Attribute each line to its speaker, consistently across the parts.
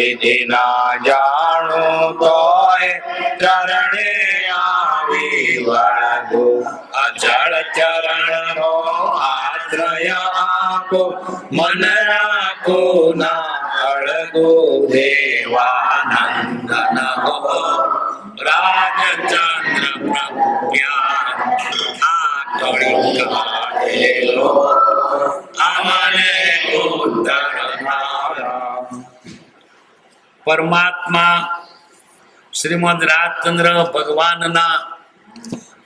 Speaker 1: વિધિ ના જાણું તોય ચરણે આવી વળગો અચળ ચરણ નો આશ્રય આપો મન રાખો ના અળગો દેવાનંદન હો રાજચંદ્ર પ્રભુ પ્યાર આ કળી કાઢેલો અમને ઉદ્ધારનારા પરમાત્મા શ્રીમદ રાજચંદ્ર ભગવાનના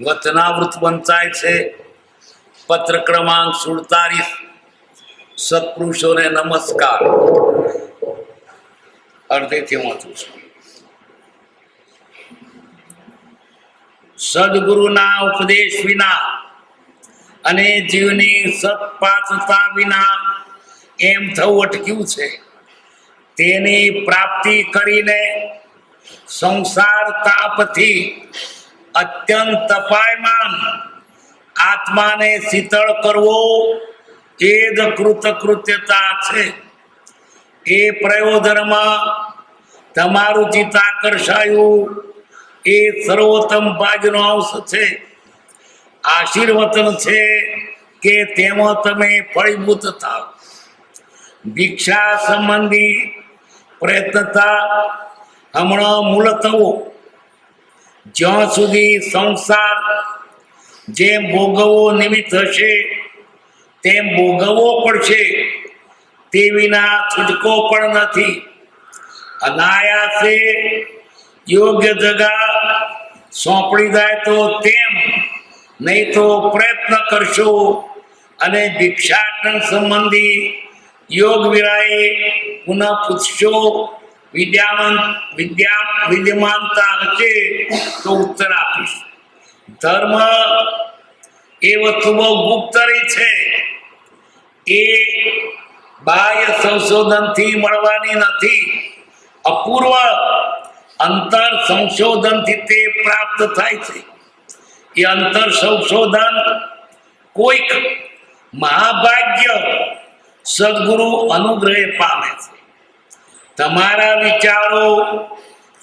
Speaker 1: વચનાવૃત વંચાય છે. પત્ર ક્રમાંક 47. સત્પુરુષોને નમસ્કાર. અર્ધેથી વાંચું છું. સદગુરુના ઉપદેશ વિના અને જીવની સત્પાત્રતા વિના એમ થવું અટક્યું છે. તેની પ્રાપ્તિ કરીને સંસાર તાપથી અત્યંત તપાયમાન આત્માને શીતળ કરવો એ જ કૃતકૃત્યતા છે. એ પ્રયોજનમાં તમારું ચિત્ત આકર્ષાયું એ સર્વોત્તમ ભાગ્યનો અંશ છે. આશીર્વચન છે કે તેમાં તમે ફળીભૂત થાવ. ભિક્ષા સંબંધી પ્રયત્નતા હમણાં મુલતવો. જ્યાં સુધી સંસાર જેમ ભોગવવો નિમિત્ત હશે તેમ ભોગવવો પડશે. તે વિના છૂટકો પણ નથી. અનાયાસે યોગ્ય જગા સોંપડી જાય તો તેમ, નહીં તો પ્રયત્ન કરશો અને ભિક્ષાટન સંબંધી યોગ વિરાએ પુનઃ પૂછશો. વિદ્યમાનતા હશે તો ઉત્તર આપીશ. ધર્મ એ વસ્તુ બહુ ગુપ્તરી છે. એ બાહ્ય સંશોધનથી મળવાની નથી. અપૂર્વ અંતર સંશોધનથી તે પ્રાપ્ત થાય છે. એ અંતર સંશોધન કોઈક મહાભાગ્ય સદગુરુ અનુગ્રહે પામે છે. તમારા વિચારો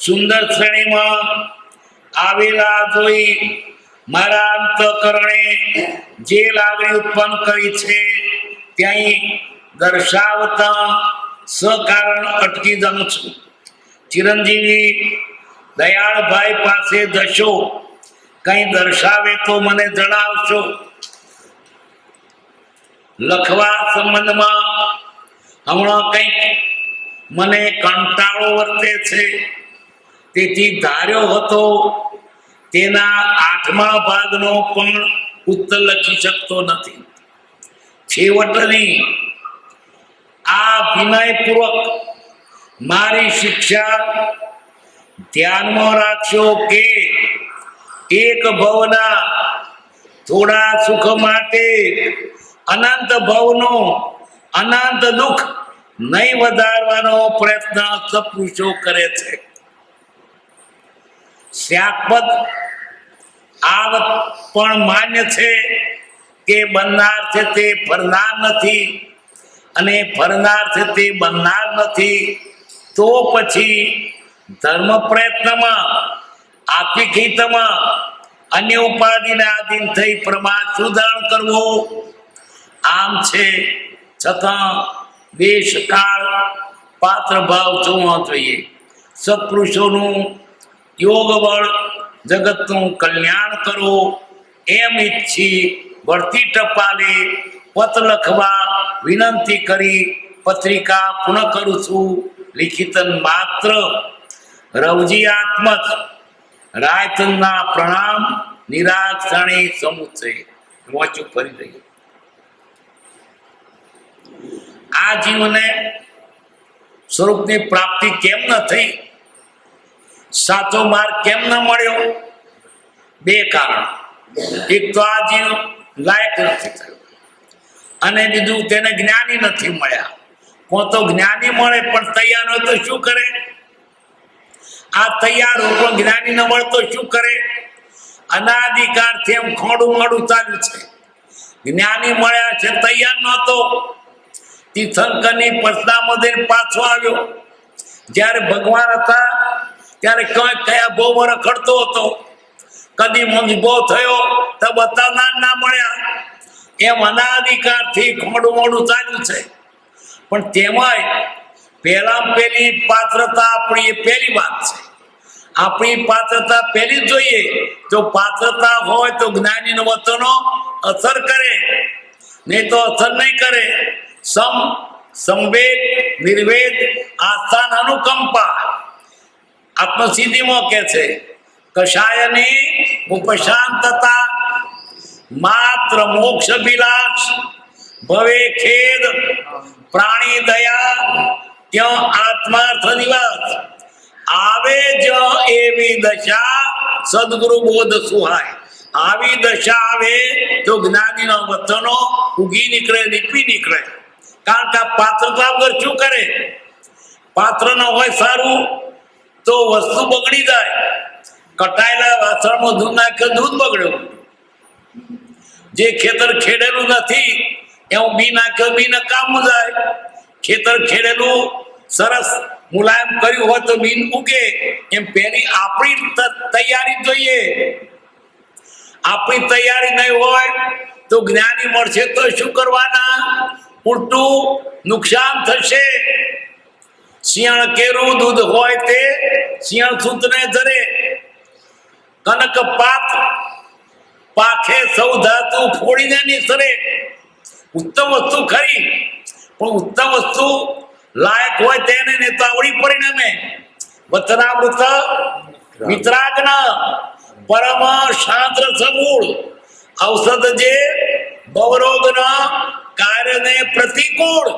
Speaker 1: સુંદર શ્રેણીમાં આવેલા જોઈ મારા અંતઃકરણે જે લાગણી ઉત્પન્ન કરી છે ત્યાં દર્શાવતા સકારણ અટકી જાઉં છું. ચિરંજીવી દયાળભાઈ પાસે જશો. કંઈ દર્શાવે તો મને જણાવશો. લખવા સંબંધમાં હમણાં કંઈક મને કંટાળો વર્તે છે. તેથી ધાર્યો હતો તેના 8મા ભાગનો પણ ઉત્તર લખી શકતો નથી. છેવટની આ વિનયપૂર્વક મારી શિક્ષા ધ્યાનમાં રાખશો કે એક ભવના થોડા સુખ માટે અનંત ભવનો અનંત દુઃખ નહીં વધારવાનો પ્રયત્ન સત્પુરુષો કરે છે. શ્યાકપદ આ પણ માન્ય છે કે બનનાર છે તે ફરનાર નથી અને ફરનાર છે તે બનનાર નથી. તો પછી ધર્મ પ્રયત્નમાં આત્મિક હિતમાં અન્ય ઉપાધિને આધીન થઈ પ્રમાદ સુધારણ કરવો આમ છે. છતાં દેશકાળ પાત્ર ભાવ જોવા જોઈએ. સત્પુરુષોનું યોગ બળ જગતનું કલ્યાણ કરો એમ ઈચ્છી વળતી ટપાલે પત્ર લખવા વિનંતી કરી પત્રિકા પૂર્ણ કરું છું. લિખિતન માત્ર રવજી આત્મજ રાયચંદના પ્રણામ. નિરાક્ષણી સમુચય. વાંચું ફરી દઈએ. આ જીવને સ્વરૂપની પ્રાપ્તિ કેમ ન થઈ? સાચો માર્ગ કેમ ન મળ્યો? 2 કારણ. એક તો આ જીવ લાયક નથી થયો અને બીજું તેને જ્ઞાની નથી મળ્યા. કોણ તો જ્ઞાની મળે પણ તૈયાર હોય તો શું કરે? આ તૈયાર હોય પણ જ્ઞાની ન મળે તો શું કરે? અનાધિકારથી એમ ખોડું મોડું ચાલ્યું છે. જ્ઞાની મળ્યા છે, તૈયાર નહોતો. તીર્થંકરની પસનામાં પાછો આવ્યો. જ્યારે ભગવાન હતા ત્યારે કયા ભોવ રખડતો હતો, કદી મૂંઝવો થયો તો બતાવનાર ના મળ્યા. એમ અનાધિકારથી ખોડું મોડું ચાલ્યું છે. પણ તેમાંય પહેલા પહેલી પાત્રતા આપણી એ પહેલી વાત છે. આપણી પાત્રતા પહેલી જ જોઈએ. જો પાત્રતા હોય તો જ્ઞાનીનો વચનો અસર કરે, નહીં તો અસર નહીં કરે. સંવેદ, નિર્વેદ, આસ્થાન, અનુકંપા આત્મસિદ્ધિમાં કે છે કશાયની ઉપશાંતતા, માત્ર મોક્ષ વિલાસ, ભવે ખેદ, પ્રાણી દયા, ત્યાં આત્માર્થ નિવાસ. આવે જ એવી દશા સદગુરુ બોધ સુહાય. આવી દશા આવે તો જ્ઞાનીના વચનો ઉગી નીકળે, નીકળી નીકળે. કારણ કે આ પાત્રતા વગર શું કરે? પાત્ર ન હોય સારું તો વસ્તુ બગડી જાય. કટાયેલા વાસણમાં દૂધ નાખે, દૂધ બગડ્યું. જે ખેતર ખેડેલું નથી એવું બી નાખ્યો, બી નકામું જાય. ખેતર ખેડેલું સરસ મુલાયમ કર્યું હોય તો બીન ઉગે. એમ પહેલી આપણી તૈયારી જોઈએ. આપણી તૈયારી નહીં હોય તો જ્ઞાની મળશે તો શું કરવાના? ઉલટું નુકસાન થશે. શિયાળ કેરું દૂધ હોય તે શિયાળ સૂતને ધરે. કનક પાત પાખે સૌ ધાતુ ફોડીને નિસરે. ઉત્તમ વસ્તુ ખરી, પણ ઉત્તમ વસ્તુ લાયક હોય તેને ને તો આવડી પરિણામે. વચનામૃત મિત્રાગ્ન પરમ શાંત સમૂળ ઔષધ જે ભવરોગના કાર્યને પ્રતિકૂળ.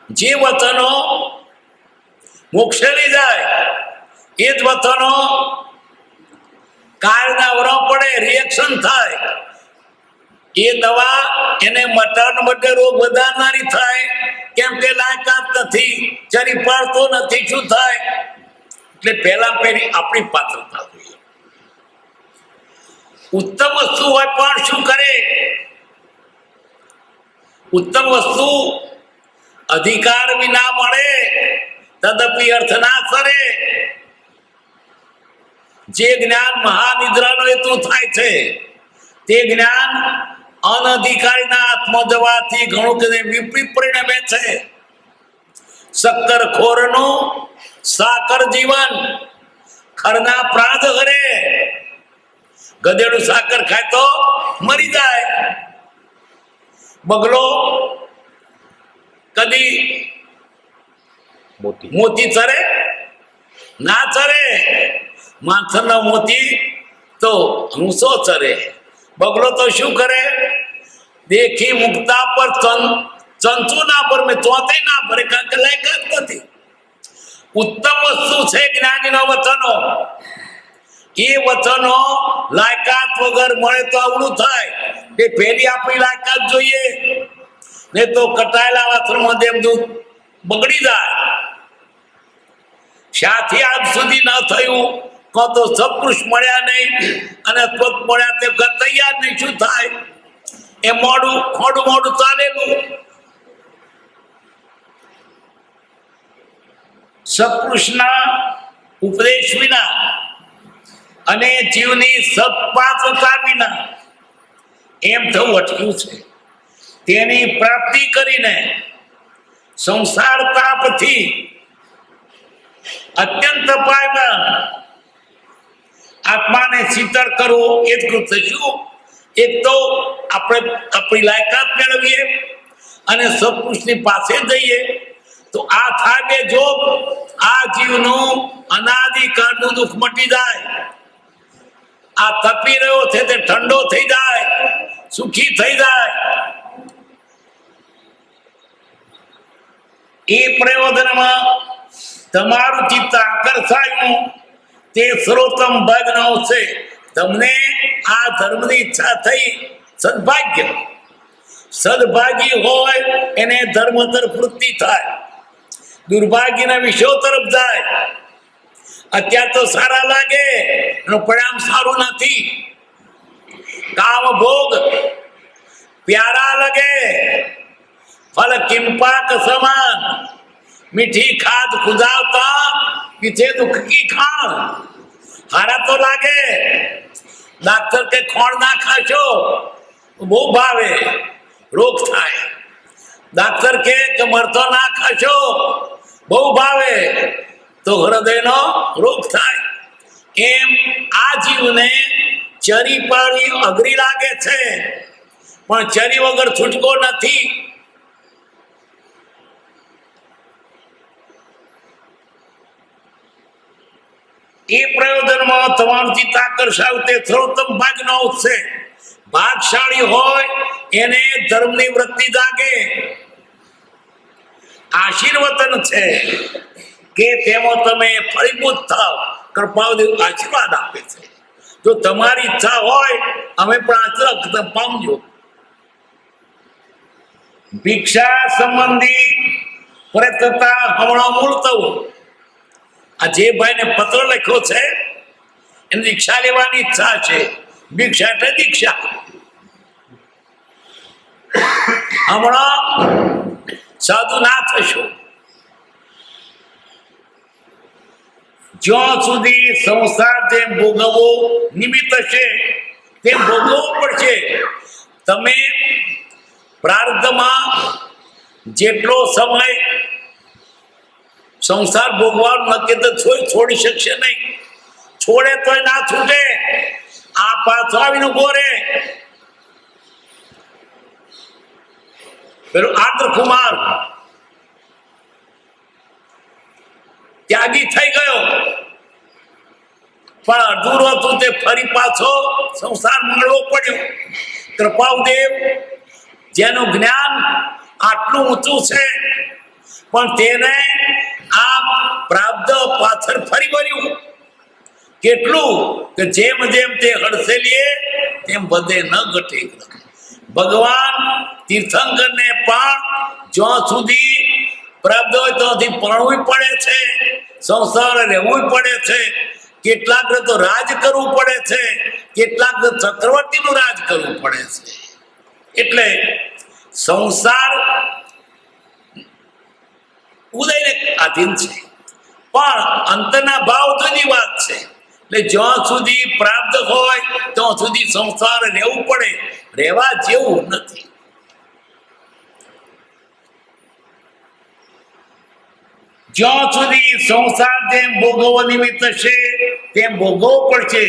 Speaker 1: જે વચનો મોક્ષે લઈ જાય એ જ વચનો કાર્યના વરો પડે, રિએક્શન થાય. એ દવા એને મટન માટે રોગ વધારનારી થાય. કેમ કે લાયકાત નથી, ચરી પાડતો નથી, શું થાય? એટલે પહેલા પહેલી આપણી પાત્રતા જોઈએ. ઉત્તમ વસ્તુ હોય પણ શું કરે? ઉત્તમ વસ્તુ અધિકાર વિના મળે તદપી અર્થ ના સરે. જે જ્ઞાન મહાનિદ્રાનો હેતુ થાય છે તે જ્ઞાન અનધિકારીના હાથમાં જવાથી ઘણું કે વિપરીત પરિણમે છે. શક્કર ખોરનું સાકર જીવન, ખરના પ્રાણ હરે. ગધેડું સાકર ખાય તો મરી જાય. બગલો કદી મોતી ચરે ના ચરે. માથરના મોતી તો હંસો ચરે. બગલો તો શું કરે? દેખી મુક્તા પર ચંચુ ના પર મેં ચોથે ના ભરે, કારણ કે લાયકાત નથી. ઉત્તમ વસ્તુ છે જ્ઞાનીના વચનો. એ વચનો લાયકાત વગર મળે તો આવડું થાય. એ પહેલી આપણી લાયકાત જોઈએ, ને તો કટાયેલા વાસણમાં દેવ દૂધ બગડી જાય. શાથી આજ સુધી ન થયું, કો તો સત્પુરુષ મળ્યા નહીં અને ત્વત મળ્યા તે તૈયાર નહીં, શું થાય? એ મોડું ખોડું મોડું ચાલેલું. સત્પુરુષના ઉપદેશ વિના અને જીવની સત્પાત્રતા વિના એમ થવું અટક્યું છે. તેની પ્રાપ્તિ કરીને સંસાર તાપથી અત્યંત પાયમાન આત્માને શીતળ કરવો એ જ કૃત્ય. શું? એક તો આપણે આપણી લાયકાત મેળવીએ અને સત્પુરુષની પાસે જઈએ તો આ થાય બે જોગ. આ જીવનું અનાદિકાળનું દુઃખ મટી જાય. આ તપી રહ્યો છે તે ઠંડો થઈ જાય, સુખી થઈ જાય. એ પ્રયોજનમાં તમારું ચિત્ત આકર્ષાયું તે સર્વોત્તમ ભાગનો છે. તમને આ ધર્મની ઈચ્છા થઈ, સદભાગ્ય. સદભાગી હોય એને ધર્મ તરફ વૃત્તિ થાય, દુર્ભાગ્યના વિષયો તરફ જાય. અત્યારે તો સારા લાગે, એનું પરિણામ સારું નથી. કામ ભોગ પ્યારા લગે, ફલ કિંપાક સમાન, मीठी खाद खुदावता पीछे दुख की खाण हारा तो लागे डॉक्टर के खोण ना खाशो बहु भावे रोग थाय डॉक्टर के मरतो ना खाशो बहु भावे तो हृदय नो रोग थाय एम आ जीव ने चरी पर अघरी लागे छे पण चरी वगर छूटको नहीं। એ પ્રયોજનમાં તમારું ચિત્ત આકર્ષાવ તે સર્વોત્તમ ભાગનો છે। ભાગશાળી હોય એને ધર્મની વૃત્તિ જાગે। આશીર્વચન છે કે તેમાં તમે ફળીભૂત થાવ। કૃપાદેવ આશીર્વાદ આપે છે। જો તમારી ઈચ્છા હોય અમે પણ આશીર્વાદ પામજો। ભિક્ષા સંબંધી પ્રયત્નતા હમણાં મૂળતવું આ જે ભાઈને પત્ર લખ્યો છે એને દીક્ષા લેવાની ઈચ્છા છે। ભિક્ષા એટલે દીક્ષા। હમણાં સાધુ ના થશો જ્યાં સુધી સંસાર જેમ ભોગવવો નિમિત્ત છે તેમ ભોગવવું પડશે। તમે પ્રારબ્ધમાં જેટલો સમય संसार भोगवा नक्की तो छोड़ी शकशे नहीं। छोड़े तो ना छूटे। आ पाछो आवीने उभो रे। पेलो आदर कुमार त्यागी थई गयो पण अधूरो हतुं ते फरी पाछो संसार मळवो पड्यो। कृपादेव जेनुं ज्ञान आटલું ઊંચું છે પણ તેને આ પ્રાપ્ત પાછળ ફરી વળ્યું કેટલું કે જેમ જેમ તે હડસેલીએ તેમ વધે ન ઘટે। ભગવાન તીર્થંકરને પણ જ્યાં સુધી પ્રાપ્ત હોય ત્યાંથી પરણવું પડે છે, સંસાર રહેવું પડે છે। કેટલાક તો રાજ કરવું પડે છે, કેટલાક ચક્રવર્તીનું રાજ કરવું પડે છે। એટલે સંસાર ઉદયને આધીન છે પણ અંતના ભાવ જુદી વાત છે। એટલે જ્યાં સુધી પ્રાપ્ત હોય ત્યાં સુધી સંસાર રહેવું પડે, રહેવા જેવું નથી। જ્યાં સુધી સંસાર જેમ ભોગવવા નિમિત્ત છે તેમ ભોગવવું પડશે,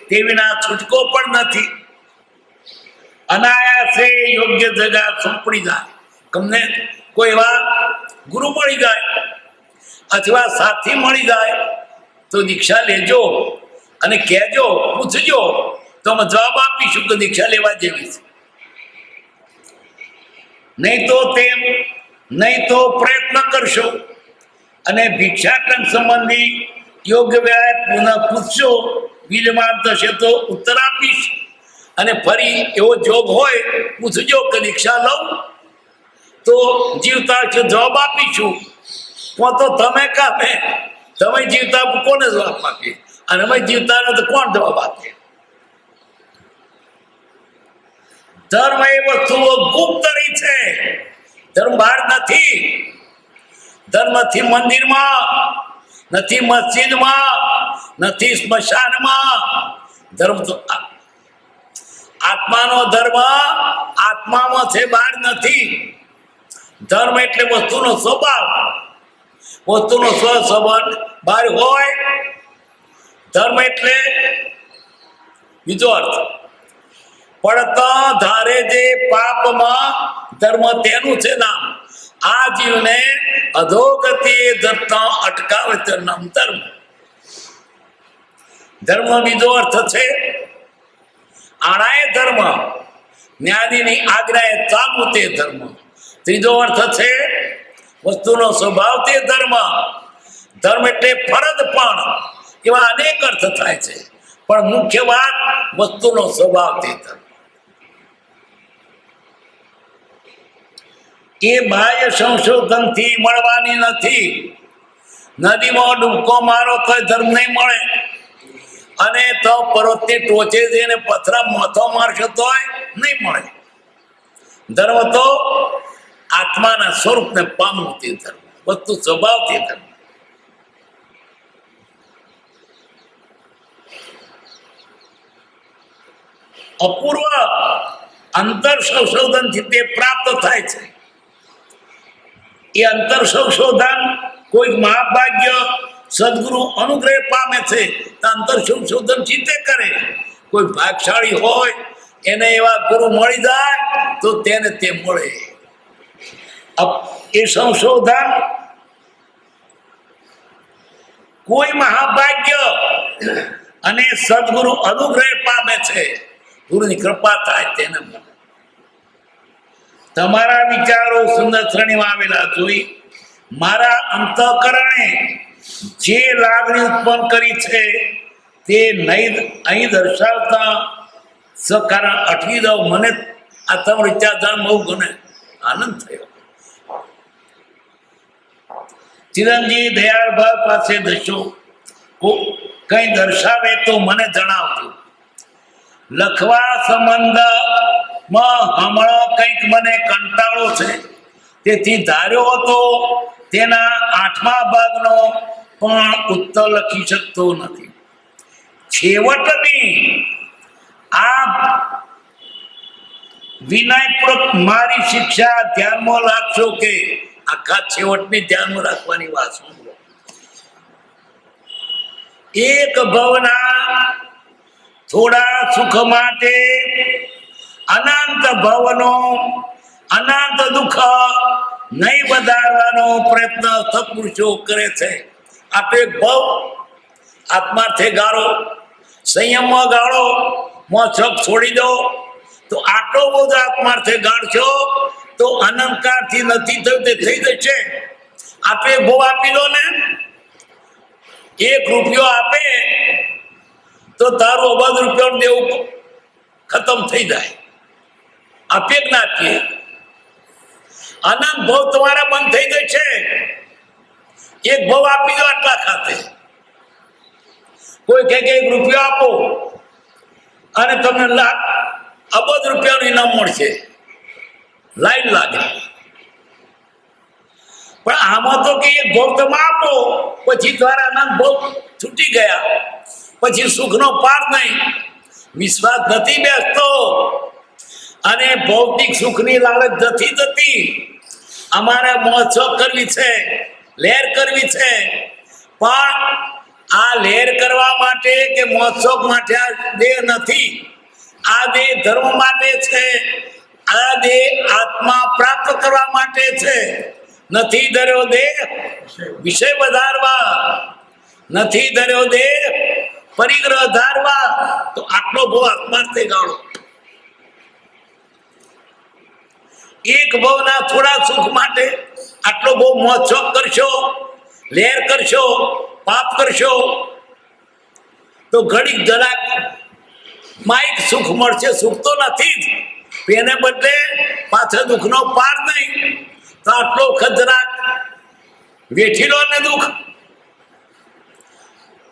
Speaker 1: તે વિના છૂટકો પણ નથી। અનાયાસે યોગ્ય જગા સોંપડી જાય। તમને કોઈ એવા ગુરુ મળી જાય અથવા સાથી મળી જાય તો દીક્ષા લેજો અને કહેજો, પૂછજો તો અમે જવાબ આપીશું કે દીક્ષા લેવા જેવી છે। નહીં તો પ્રયત્ન કરશો અને ભિક્ષાટન સંબંધી યોગ્ય વ્યાય પુનઃ પૂછશો, વિલંબ થશે તો ઉત્તર આપીશ અને ફરી એવો જોગ હોય પૂછજો કે દીક્ષા લઉં તો જીવતા છે જવાબ આપીશું। તો તમે કામે તમે જીવતા કોને જવાબ આપીએ અને અમે જીવતા તો કોણ જવાબ આપે? ધર્મ એ વસ્તુઓ ગુપ્તરી છે, ધર્મ બહાર નથી। ધર્મથી મંદિરમાં નથી, મસ્જિદમાં નથી, સ્મશાનમાં। ધર્મ તો આત્માનો ધર્મ આત્મામાં છે, બહાર નથી। ધર્મ એટલે વસ્તુનો સ્વભાવ, વસ્તુનો સ્વસંબંધ બહાર હોય। ધર્મ એટલે બીજો અર્થ પડતા ધારે જે પાપમાં ધર્મ તેનું છે નામ। આ જીવને અધોગતિ ધરતા અટકાવે તે નામ ધર્મ। ધર્મ બીજો અર્થ છે આણાએ ધર્મ, જ્ઞાનીની આજ્ઞાએ ચાલવું તે ધર્મ। ત્રીજો અર્થ છે વસ્તુનો સ્વભાવ તે ધર્મ। ધર્મ એટલે ફરજ પણ, એવા અનેક અર્થ થાય છે પણ મુખ્ય વાત વસ્તુનો સ્વભાવ તે ધર્મ। એ બાહ્ય સંશોધનથી મળવાની નથી। નદીમાં ડૂબકો મારો તો ધર્મ નહીં મળે અને તો પર્વતની ટોચે જઈને પથરા માથો મારશો તોય નહીં મળે। ધર્મ તો આત્માના સ્વરૂપને પામવું તે ધર્મ। વસ્તુ સ્વભાવથી થાય. અપૂર્વ અંતર સંશોધનથી તે પ્રાપ્ત થાય છે. એ અંતર સંશોધન કોઈ મહાભાગ્ય સદગુરુ અનુગ્રહ પામે છે તો અંતર સંશોધન ચિત્તે કરે. કોઈ ભાગશાળી હોય એને એવા ગુરુ મળી જાય તો તેને તે મળે. એ સંશોધન કોઈ મહાભાગ્ય અને સદગુરુ અનુગ્રહ પામે છે, ગુરુની કૃપા થાય તેને મળે. તમારા વિચારો સુંદર શ્રેણીમાં આવેલા જોઈ મારા અંતઃકરણે જે લાગણી ઉત્પન્ન કરી છે તે નહીં અહીં દર્શાવતા સકારણ અટકી દઉં. મને આ તમારો વિચાર જાણ બહુ ગમે, આનંદ થયો. ચિરંજીવી દયાળભાઈ પાસે દશો કઈ દર્શાવે તો મને જણાવજો. લખવા સંબંધમાં હમણાં કંઈક મને કંટાળો છે, તેથી ધાર્યો હતો તેના 8મા ભાગનો પણ ઉત્તર લખી શકતો નથી. છેવટની આ વિનયપૂર્વક મારી શિક્ષા ધ્યાનમાં રાખશો કે આખા છેવટની ધ્યાનમાં રાખવાની વાત સાંભળો. એક ભવના થોડા સુખ માટે અનંત ભવનો અનંત દુઃખ નહીં વધારવાનો પ્રયત્ન સત્પુરુષો કરે છે. આપણે ભવ આત્માર્થે ગાળો, સંયમમાં ગાળો, મોછક છોડી દો તો આટલો બધો આત્માર્થે ગાળશો તો અનંતકાળથી નથી થયું તે થઈ જશે. આપે ભવ આપી દો ને, 1 રૂપિયો આપે તો તારું અબજ રૂપિયાનું દેવું ખતમ થઈ જાય. આપીએ કે ના આપીએ, અનંત ભવ તમારા બંધ થઈ જશે. 1 ભવ આપી દો આટલા ખાતે. કોઈ કહે કે 1 રૂપિયો આપો અને તમને અબજ રૂપિયાનું ઇનામ મળશે, લાઈન લાગે. પણ આમાં તો કે 1 ભવ તમે આપો પછી તમારા અનંત ભવ છૂટી ગયા, પછી સુખનો પાર નહીં. વિશ્વાસ નથી બેસતો અને ભૌતિક સુખની લાલચ નથી થતી. અમારે મહોત્સવ કરવી છે, લહેર કરવી છે, પણ આ લહેર કરવા માટે કે મહોત્સવ માટે આ દેહ નથી. આ દેહ ધર્મ માટે છે, આ દેહ આત્મા પ્રાપ્ત કરવા માટે છે. નથી ધર્યો દેહ વિષય વધારવા, નથી ધર્યો દેહ પરિગ્રહ ધારવા. તો આટલો ભવ આત્માર્થે ગાળો. 1 ભવના થોડા સુખ માટે આટલો બહુ મહોત્સવ કરશો, લહેર કરશો, પાપ કરશો તો ઘડીક જરાક માઇક સુખ મળશે. સુખ તો નથી જ, એને બદલે પાછળ દુઃખનો પાર નહીં. તો આટલો ખજરાક વેઠી લો ને દુઃખ.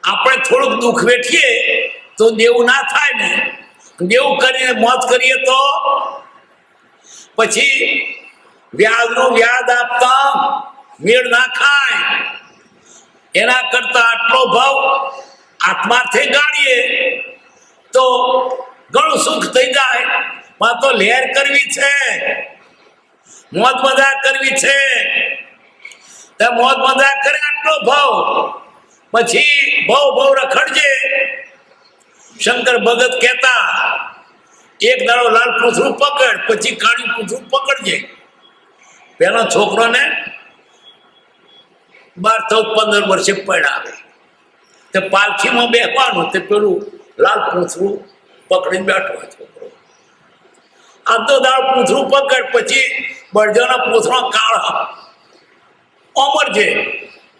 Speaker 1: આપણે થોડુંક દુઃખ વેઠીએ તો દેવું ના થાય ને. દેવું કરીને મોત કરીએ તો પછી વ્યાજનું વ્યાજ આપતા મેળ ના ખાય. એના કરતા આટલો ભાવ આત્માર્થે ગાળીએ તો ઘણું સુખ થઈ જાય. માં તો લહેર કરવી છે, મોજ મજા કરવી છે, તે મોજ મજા કરે આટલો ભાવ. પછી ભવ રખડજે. શંકર ભગત કહેતા, 1 દાડો લાલ પૂંછડું પકડ, પછી કાળું પૂંછડું પકડજે. પેલા છોકરોને 12-14-15 વર્ષે પડાવે તે પાલખીમાં બેસવાનું, તે પેલું લાલ પૂંછડું પકડીને બેઠો છોકરો. આ તો દાડો પૂંછડું પકડ, પછી બળજોના પૂંછડો કાળા અમર છે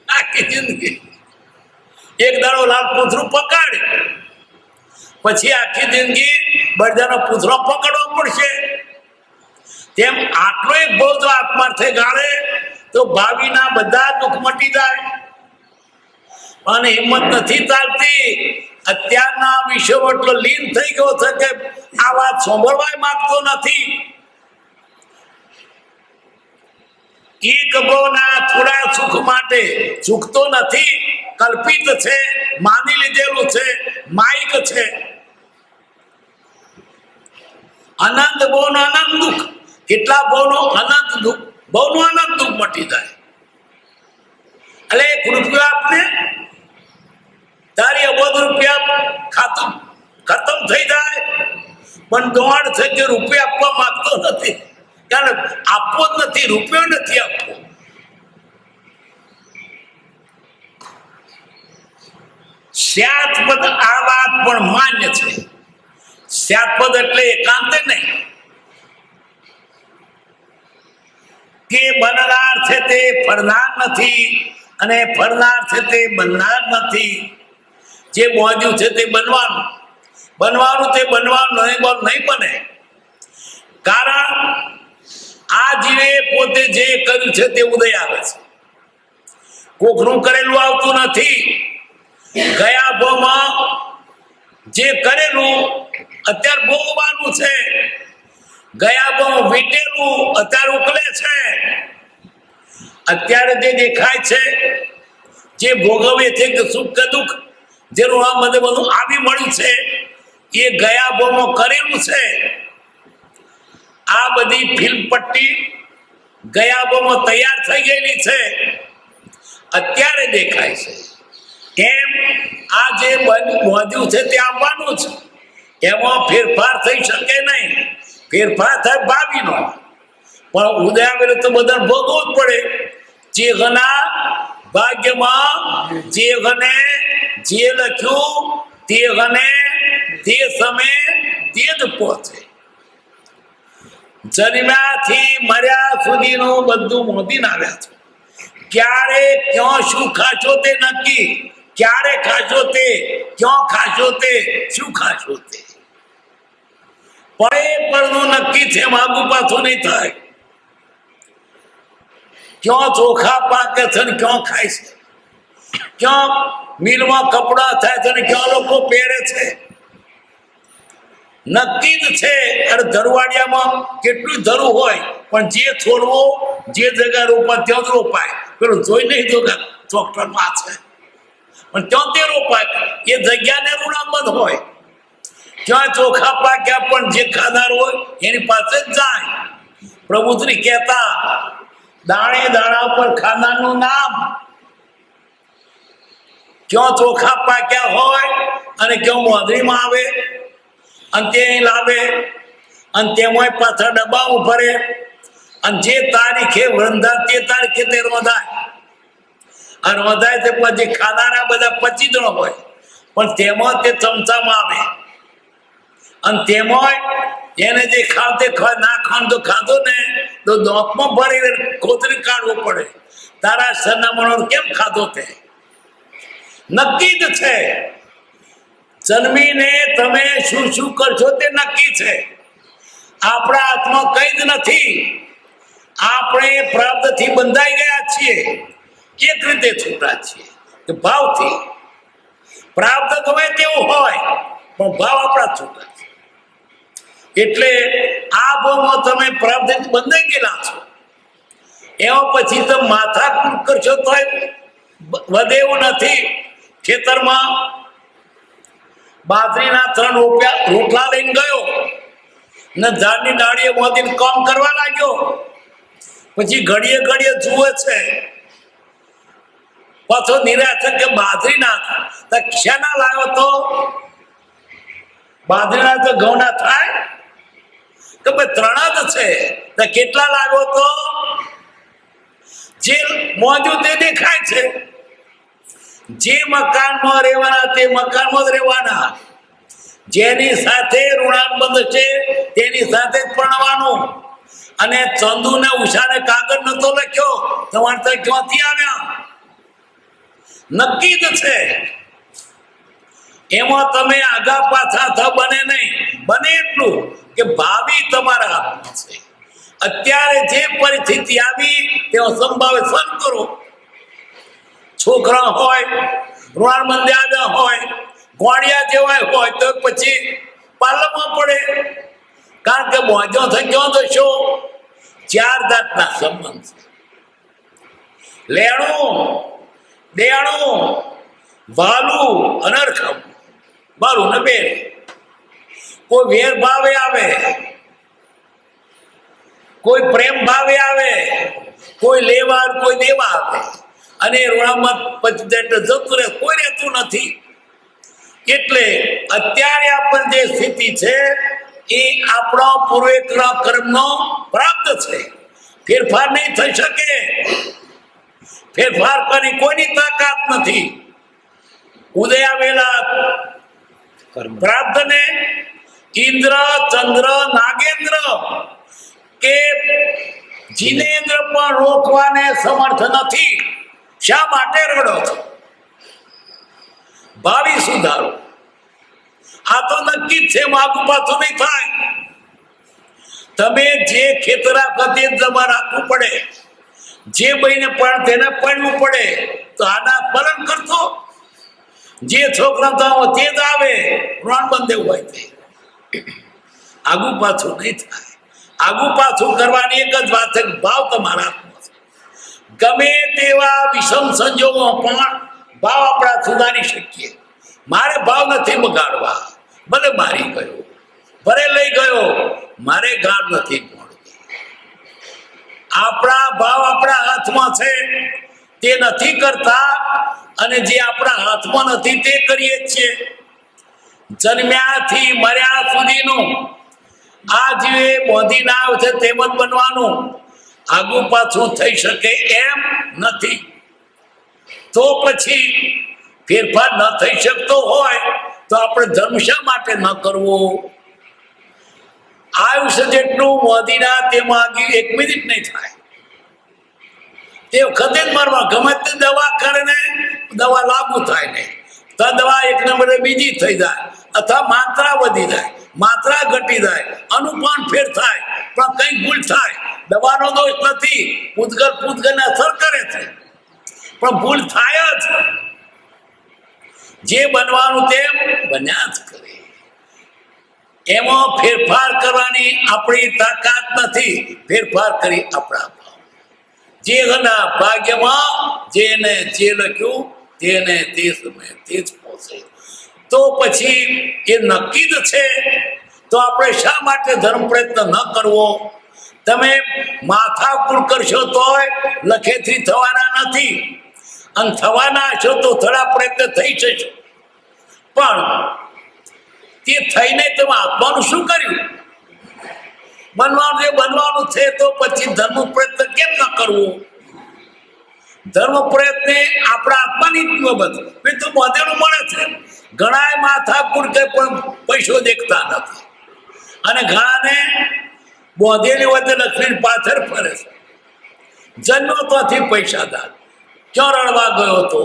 Speaker 1: આખી જિંદગી. 1 દાડો લાલ પૂંછડું પકડ, પછી આખી જિંદગી બળજાનો પૂંછડો પકડવો પડશે. તેમ આટલો 1 ભવ જો આત્માર્થે ગાળે તો ભાવિના બધા દુઃખ મટી જાય. અને હિંમત નથી ચાલતી. અત્યારના વિષયો એટલો લીન થઈ ગયો છે કે આ વાત સાંભળવા માંગતો નથી. એક ભાવના થોડા સુખ માટે, સુખ તો નથી, કલ્પિત છે, માની લીધેલું છે, માયક છે. અનંત ભાવનો અનંત દુઃખ, કેટલા ભાવનો અનંત દુઃખ, ભાવનો અનંત દુઃખ મટી જાય. એટલે 1 રૂપિયો આપને, તારી અબોધ રૂપિયા ખાતું ખતમ થઈ જાય, પણ દોડ છે કે રૂપિયા આપવા માંગતો નથી, કારણ આપવો જ નથી, રૂપિયો નથી આપવો. સ્યાત્પદ આ વાત પણ માન્ય છે. સ્યાત્પદ એટલે એકાંતે નહીં કે બનનાર છે તે ફરનાર નથી અને ફરનાર છે તે બનનાર નથી. જે મોજ્યું છે તે બનવાનું, બનવાનું તે બનવાનું નહીં બને. કારણ આ જીવે પોતે જે કર્યું છે તે ઉદય આવે છે, કોકનું કરેલું આવતું નથી. ગયા ભાવમાં જે કરેલું અત્યારે ભોગવવાનું છે, ગયા ભાવ વીટેલું અત્યારે ઉકલે છે. અત્યારે જે દેખાય છે, જે ભોગવે છે કે સુખ કે દુઃખ, જેનું આ બધું આવી મળ્યું છે, એ ગયા ભાવમાં કરેલું છે. આ બધી ફિલ્મ પટ્ટી ગયા ભાવમાં તૈયાર થઈ ગયેલી છે, અત્યારે દેખાય છે. એમ આ જે વધ્યું છે તે આવવાનું છે, એમાં ફેરફાર થઈ શકે નહીં. ફેરફાર થાય ભાવીનો, પણ ઉદય આવેલો તો બધા ભોગવવું જ પડે. જે ઘણા ભાગ્યમાં જે ઘને જે લખ્યું તે ઘને તે સમય તે જ પહોંચે. જન્મ્યાથી મર્યા સુધીનું બધું મોદીને આવ્યા છે. ક્યારે ક્યાં શું ખાશો તે નક્કી, ક્યારે ખાશો તે, ક્યાં ખાશો તે, શું ખાશો તે પરનું નક્કી છે. માગું પાછું નહીં થાય. ક્યાં ચોખા પાકે છે ને ક્યાં ખાય છે, ક્યાં મિલમાં કપડા થાય છે ને ક્યાં લોકો પહેરે છે, નક્કી જ છે. અરે ધરવાડિયામાં કેટલું ધરું હોય, પણ જે છોડવો જે જગ્યા રોપા ત્યાં જ રોપાય. પેલું જોઈ નહીં જો ચોકટરમાં છે, પણ ત્યાં તે રોપાય. એ જગ્યાને ઋણામત હોય. ક્યાં ચોખા પાક્યા પણ જે ખાનાર હોય એની પાસે જ જાય. પ્રભુશ્રી કહેતા, દાણે દાણા પર ખાનારનું નામ. ક્યાં ચોખા પાક્યા હોય અને ક્યાં મોદરીમાં આવે અને તે લાવે અને તેમાં પાછા ડબ્બા ભરે અને જે તારીખે વંધા તે તારીખે તે રોધાય. આ રોધાય તે પછી ખાનારા બધા 25 જણ હોય, પણ તેમાં તે ચમચામાં આવે અને તેમાં એને જે ખાતે ના ખાન તો ખાધો ને તો દાંતમાં ભરી કોતરી કાઢવો પડે. તારા સરનામાનો કેમ ખાધો તે નક્કી જ છે. જન્મીને તમે શું શું કરશો તે નક્કી છે. આપણા હાથમાં કઈ જ નથી. આપણે પ્રાપ્તથી બંધાઈ ગયા છીએ, એક રીતે છૂટા છીએ કે ભાવથી. પ્રાપ્ત ગમે તેવું હોય પણ ભાવ આપણા છૂટા છે. એટલે આ ભાવમાં તમે પ્રાપ્તથી બંધાઈ ગયેલા છો. એમાં પછી તમે માથાકૂટ કરશો તો વધે એવું નથી. ખેતરમાં બાજરીના 3 રોટલા લઈને ગયો ને ઝાડની ડાળીએ મોદીને કામ કરવા લાગ્યો. પછી ઘડીએ ઘડીએ જુએ છે, પાછો નિરાશ કે બાજરીના તો શેના લાવ્યો તો બાજરીના તો ઘઉંના થાય કે ભાઈ 3 જ છે તો કેટલા લાવ્યો તો જે મોજું તે દેખાય છે. જે મકાનમાં રહેવાના તે મકાનમાં જ રહેવાના. જેની સાથે ઋણાનુબંધ છે તેની સાથે જ પરણવાનું. અને ચંદુ ને ઉષાને કાગળ નતો લખ્યો, તમારે તો ક્યાંથી આવ્યા? નક્કી જ છે. એમાં તમે આગા પાછા બને નહીં. બને એટલું કે ભાવિ તમારા હાથમાં છે. અત્યારે જે પરિસ્થિતિ આવી તે સંભાવે સહન કરો. છોકરા હોય ઋણાનુબંધ આવ્યા હોય, ગોળિયા જેવા હોય તો પછી પાલવમાં પડે. કારણ કે મોજો થઈ ગયો તો શું 4 જાતના સંબંધ છે. લેણું દેણું વાલું અનરખમ બારું ને બેર. કોઈ વેર ભાવે આવે, કોઈ પ્રેમ ભાવે આવે, કોઈ લેવા કોઈ દેવા આવે, અને ઋણમત પછી જતું રહે, કોઈ રહેતું નથી. એટલે અત્યારે આપણને જે સ્થિતિ છે એ આપણો પૂર્વેકના કર્મનો પ્રાપ્ત છે. ફેરફાર નહીં થઈ શકે. ફેરફાર કરી કોઈની તાકાત નથી. ઉદય આવેલા પ્રાપ્ત ને ઇન્દ્ર ચંદ્ર નાગેન્દ્ર કે જીનેન્દ્ર પણ રોકવાને સમર્થ નથી. શા માટે રડો છો? ભાવિ સુધારો. આ તો નક્કી જ છે, આગુ પાછું નહીં થાય. તમે જે ખેતરા ખતે જમા રાખવું પડે, જે બહીને પણ તેને પડવું પડે, તો આના પાલન કરતો. જે છોકરા તો તે જ આવે, ઋણ બંધે હોય તે આગુ પાછું નહીં થાય. આગુ પાછું કરવાની એક જ વાત છે કે ભાવ તમારા હાથમાં છે. ગમે તેવા વિષમ સંજોગોમાં પણ ભાવ આપણા સુધારી શકીએ. મારે ભાવ નથી બગાડવા, ભલે મારી ગયો, ભલે લઈ ગયો, મારે ગાળ નથી પડતી. આપણા ભાવ આપણા હાથમાં છે, તે નથી કરતા, અને જે આપણા હાથમાં નથી તે કરીએ છીએ. જન્મ્યાથી મર્યા સુધીનું આ જે બોધી ના છે તેમ જ બનવાનું. આગુ પાછું થઈ શકે એમ નથી. તો પછી ફેરફાર ન થઈ શકતો હોય તો આપણે ધર્મ શા માટે ન કરવો? આયુષ્ય જેટલું મોદીના તેમાં એક મિનિટ નહીં થાય. તે વખતે જ મરવા. ગમે તે દવા કરે ને દવા લાગુ થાય નહીં, તો દવા એક નંબરે બીજી થઈ જાય, અથવા માત્રા વધી જાય, માત્રા ઘટી જાય, અનુપાન ફેર થાય, પણ કઈ ભૂલ થાય. દવાનો દોષ નથી, પૂતગલને અસર કરે છે, પણ ભૂલ થાય જ. જે બનવાનું તેમ બન્યા જ કરે. એમાં ફેરફાર કરવાની આપણી તાકાત નથી. ફેરફાર કરી આપણા ભાવ. જેના ભાગ્યમાં જેને જે લખ્યું તેને તે સમય તે જ પહોંચે. તો પછી એ નક્કી જ છે. તો આપણે શા માટે ધર્મ પ્રયત્ન ન કરવો? તમે માથાકૂટ કરશો તોય લખેથી થવાના નથી, અને થવાના હશો તો થોડા પ્રયત્ન થઈ જશે. પણ તે થઈને તમે આત્માનું શું કર્યું? બનવાનું જે બનવાનું છે, તો પછી ધર્મ પ્રયત્ન કેમ ન કરવો? ધર્મ પ્રયત્ન આપણા આત્માની બાબત તો બધેલું મળે છે. ઘણા માથાકૂટ કે પણ પૈસો દેખતા નથી, અને ઘણાને બોધેલી હોય તો લક્ષ્મી પાછળ ફરે છે. જન્મ તોથી પૈસાદાર ક્યાં રડવા ગયો હતો?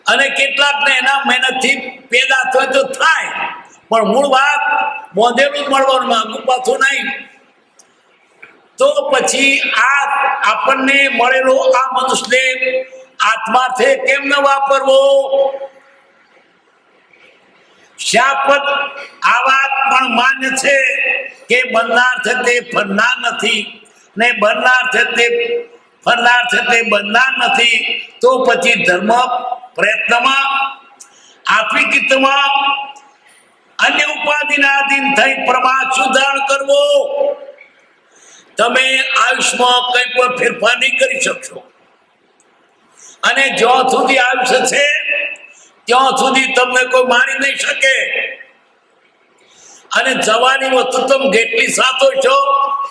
Speaker 1: અને કેટલાકને એના મહેનતથી પેદા થાય તો થાય, પણ મૂળ વાત બોધેલું જ મળવાનું, આગુ પાછું નહીં. તો પછી આ આપણને મળેલો આ મનુષ્યને આત્માર્થે કેમ ન વાપરવો? શાપદ આ વાત પણ માન્ય છે કે બનનાર છે તે ફરનાર નથી, ને બનનાર છે તે ફરનાર છે તે બનનાર નથી. તો પછી ધર્મ પ્રયત્નમાં આત્મિકમાં અન્ય ઉપાધિના આધીન થઈ પ્રમાદ સુધારણ કરવો. તમે આયુષ્યમાં કંઈ પણ ફેરફાર નહીં કરી શકશો, અને જ્યાં સુધી આયુષ્ય છે ત્યાં સુધી તમને કોઈ મારી નહીં શકે. અને જવાની વસ્તુ તમે જેટલી સાચો છો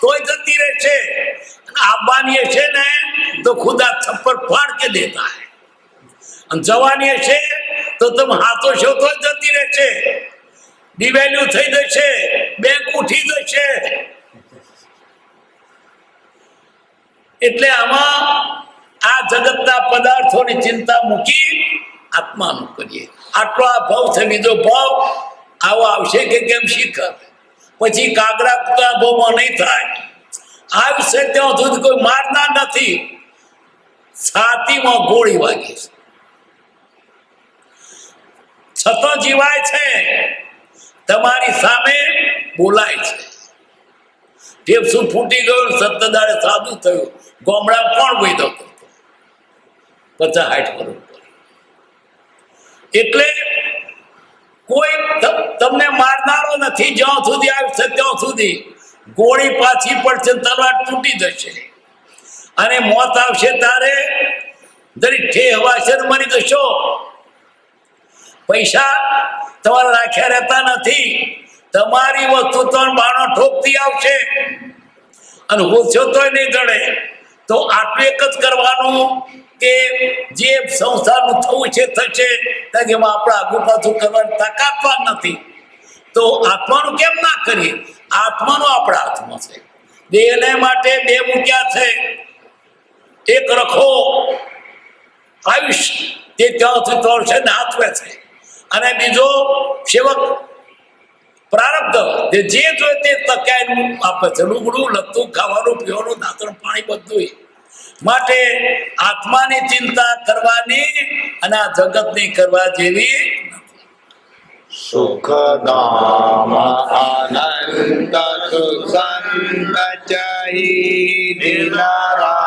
Speaker 1: તોય જતી રહેશે, આવવાની હશે ને તો ખુદા થપ્પડ ફાડ કે દેતા હે. અને જવાની હશે તો તમે હાથો છો તો જતી રહેશે, ડિવેલ્યુ થઈ જશે, બેંક ઉઠી જશે. એટલે આમાં આ જગતના પદાર્થોની ચિંતા મૂકી આત્માનું કરીએ. આટલો આ ભાવ છે, બીજો ભાવ આવો આવશે કે કેમ શીખર? પછી કાગડા ભાવમાં નહીં થાય. આવશે ત્યાં સુધી કોઈ મારનાર નથી, છાતીમાં ગોળી વાગી છે છતાં જીવાય છે, તમારી સામે બોલાય છે. ફેફસું ફૂટી ગયું, 7 દાડે સાદું થયું, ગોમડા કોણ વૈદો કરતો? 50-60 કરોડ. એટલે કોઈ તમને મારનારો નથી જ્યાં સુધી આવશે ત્યાં સુધી. ગોળી પાછી પડશે, તલવાર તૂટી જશે, અને મોત આવશે તારે જરી ઠેવાશે ને મરી જશો. પૈસા તમારે રાખ્યા રહેતા નથી. તમારી વસ્તુ તો બાણો ઠોકતી આવશે, અને ઓછો તોય નહીં જડે. તો આટલું એક જ કરવાનું કે જે સંસારનું થવું છે થશે, એમાં આપણે આગુ પાછું કરવાની તાકાત પણ નથી. તો આત્માનું કેમ ના કરીએ? આત્માનો આપણા હાથમાં છે. દેહને માટે 2 મૂક્યા છે. એક રખો આયુષ્ય, તે ત્યાંથી તોડશે ને હાથવે છે, અને બીજો સેવક પ્રારબ્ધ, જે જોઈએ તે તકાય આપે છે. લુગડું, લત્તું, ખાવાનું, પીવાનું, દાંતણ, પાણી બધું. માટે આત્માની ચિંતા કરવાની અને આ જગતની કરવા જેવી
Speaker 2: સુખધામ આનંદ સુખંદ ચહી દિલારા